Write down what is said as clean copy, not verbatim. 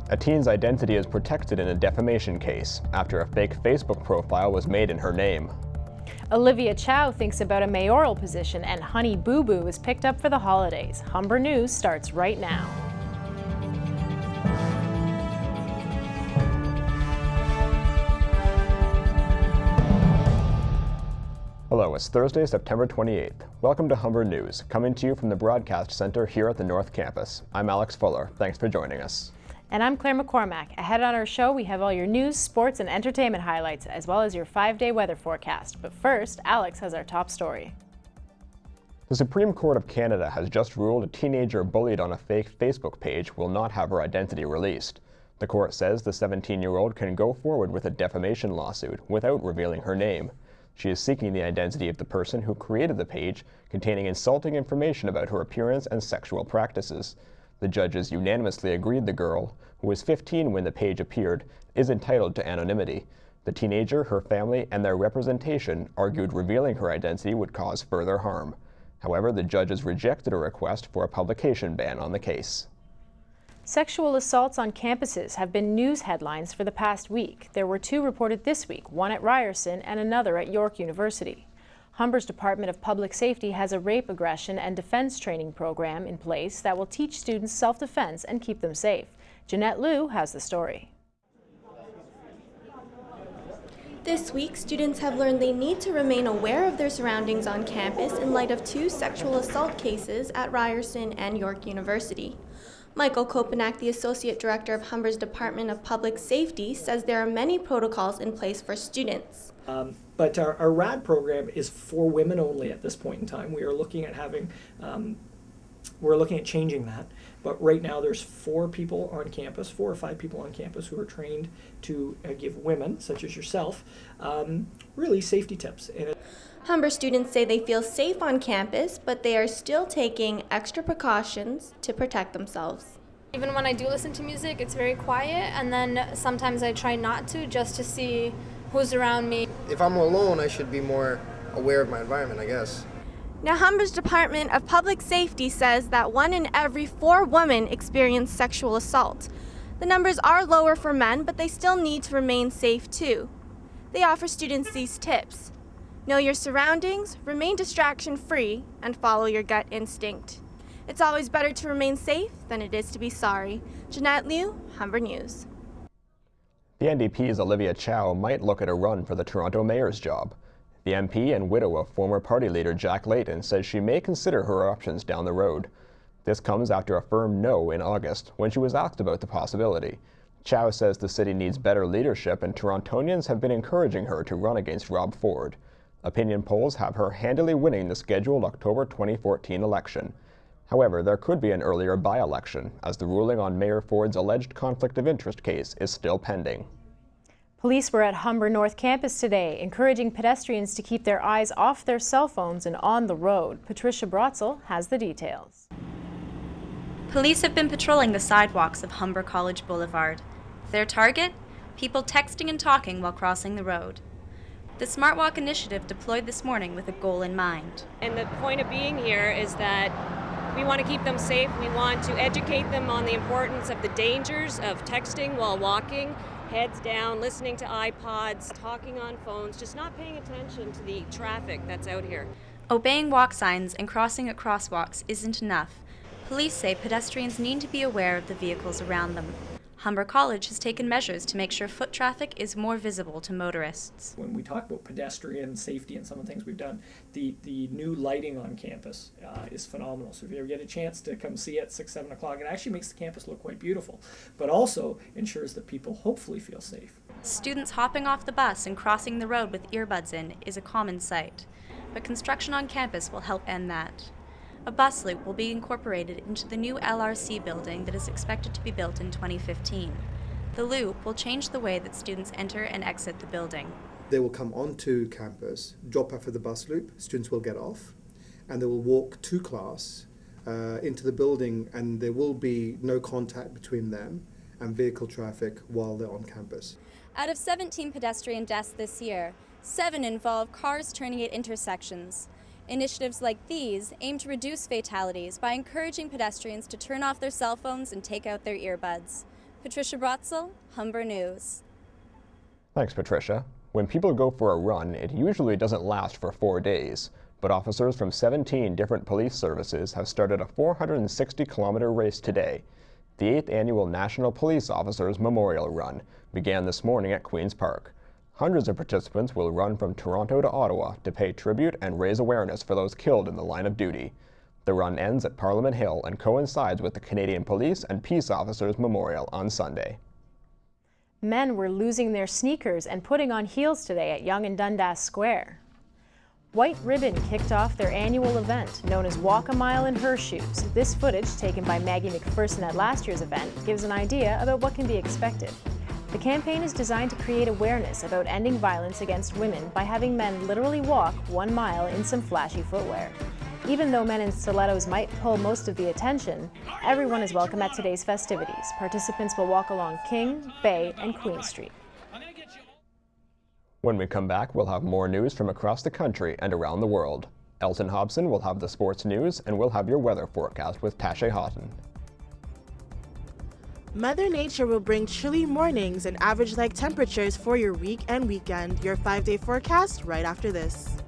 A teen's identity is protected in a defamation case after a fake Facebook profile was made in her name. Olivia Chow thinks about a mayoral position, and Honey Boo Boo is picked up for the holidays. Humber News starts right now. Hello, it's Thursday, September 28th. Welcome to Humber News, coming to you from the Broadcast Center here at the North Campus. I'm Alex Fuller. Thanks for joining us. And I'm Claire McCormack. Ahead on our show, we have all your news, sports, and entertainment highlights, as well as your 5-day weather forecast. But first, Alex has our top story. The Supreme Court of Canada has just ruled a teenager bullied on a fake Facebook page will not have her identity released. The court says the 17-year-old can go forward with a defamation lawsuit without revealing her name. She is seeking the identity of the person who created the page containing insulting information about her appearance and sexual practices. The judges unanimously agreed the girl, who was 15 when the page appeared, is entitled to anonymity. The teenager, her family, and their representation argued revealing her identity would cause further harm. However, the judges rejected a request for a publication ban on the case. Sexual assaults on campuses have been news headlines for the past week. There were 2 reported this week, one at Ryerson and another at York University. Humber's Department of Public Safety has a rape, aggression, and defense training program in place that will teach students self-defense and keep them safe. Jeanette Liu has the story. This week, students have learned they need to remain aware of their surroundings on campus in light of 2 sexual assault cases at Ryerson and York University. Michael Kopanak, the Associate Director of Humber's Department of Public Safety, says there are many protocols in place for students. But our RAD program is for women only at this point in time. We are looking at having, we're looking at changing that. But right now there's 4 people on campus, 4 or 5 people on campus who are trained to give women, such as yourself, really safety tips. Humber students say they feel safe on campus, but they are still taking extra precautions to protect themselves. Even when I do listen to music, it's very quiet, and then sometimes I try not to, just to see who's around me. If I'm alone, I should be more aware of my environment, I guess. Now, Humber's Department of Public Safety says that 1 in every 4 women experience sexual assault. The numbers are lower for men, but they still need to remain safe too. They offer students these tips. Know your surroundings, remain distraction-free, and follow your gut instinct. It's always better to remain safe than it is to be sorry. Jeanette Liu, Humber News. The NDP's Olivia Chow might look at a run for the Toronto mayor's job. The MP and widow of former party leader Jack Layton says she may consider her options down the road. This comes after a firm no in August when she was asked about the possibility. Chow says the city needs better leadership, and Torontonians have been encouraging her to run against Rob Ford. Opinion polls have her handily winning the scheduled October 2014 election. However, there could be an earlier by-election, as the ruling on Mayor Ford's alleged conflict of interest case is still pending. Police were at Humber North Campus today, encouraging pedestrians to keep their eyes off their cell phones and on the road. Patricia Brotzel has the details. Police have been patrolling the sidewalks of Humber College Boulevard. Their target? People texting and talking while crossing the road. The Smart Walk initiative deployed this morning with a goal in mind. And the point of being here is that we want to keep them safe. We want to educate them on the importance of the dangers of texting while walking, heads down, listening to iPods, talking on phones, just not paying attention to the traffic that's out here. Obeying walk signs and crossing at crosswalks isn't enough. Police say pedestrians need to be aware of the vehicles around them. Humber College has taken measures to make sure foot traffic is more visible to motorists. When we talk about pedestrian safety and some of the things we've done, the new lighting on campus is phenomenal. So if you ever get a chance to come see it at 6, 7 o'clock, it actually makes the campus look quite beautiful, but also ensures that people hopefully feel safe. Students hopping off the bus and crossing the road with earbuds in is a common sight, but construction on campus will help end that. A bus loop will be incorporated into the new LRC building that is expected to be built in 2015. The loop will change the way that students enter and exit the building. They will come onto campus, drop off at the bus loop, students will get off, and they will walk to class into the building, and there will be no contact between them and vehicle traffic while they're on campus. Out of 17 pedestrian deaths this year, 7 involve cars turning at intersections. Initiatives like these aim to reduce fatalities by encouraging pedestrians to turn off their cell phones and take out their earbuds. Patricia Brotzel, Humber News. Thanks, Patricia. When people go for a run, it usually doesn't last for 4 days, but officers from 17 different police services have started a 460-kilometer race today. The 8th annual National Police Officers Memorial Run began this morning at Queen's Park. Hundreds of participants will run from Toronto to Ottawa to pay tribute and raise awareness for those killed in the line of duty. The run ends at Parliament Hill and coincides with the Canadian Police and Peace Officers Memorial on Sunday. Men were losing their sneakers and putting on heels today at Yonge and Dundas Square. White Ribbon kicked off their annual event, known as Walk a Mile in Her Shoes. This footage, taken by Maggie McPherson at last year's event, gives an idea about what can be expected. The campaign is designed to create awareness about ending violence against women by having men literally walk 1 mile in some flashy footwear. Even though men in stilettos might pull most of the attention, everyone is welcome at today's festivities. Participants will walk along King, Bay, and Queen Street. When we come back, we'll have more news from across the country and around the world. Elton Hobson will have the sports news, and we'll have your weather forecast with Tashay Houghton. Mother Nature will bring chilly mornings and average-like temperatures for your week and weekend. Your 5-day forecast right after this.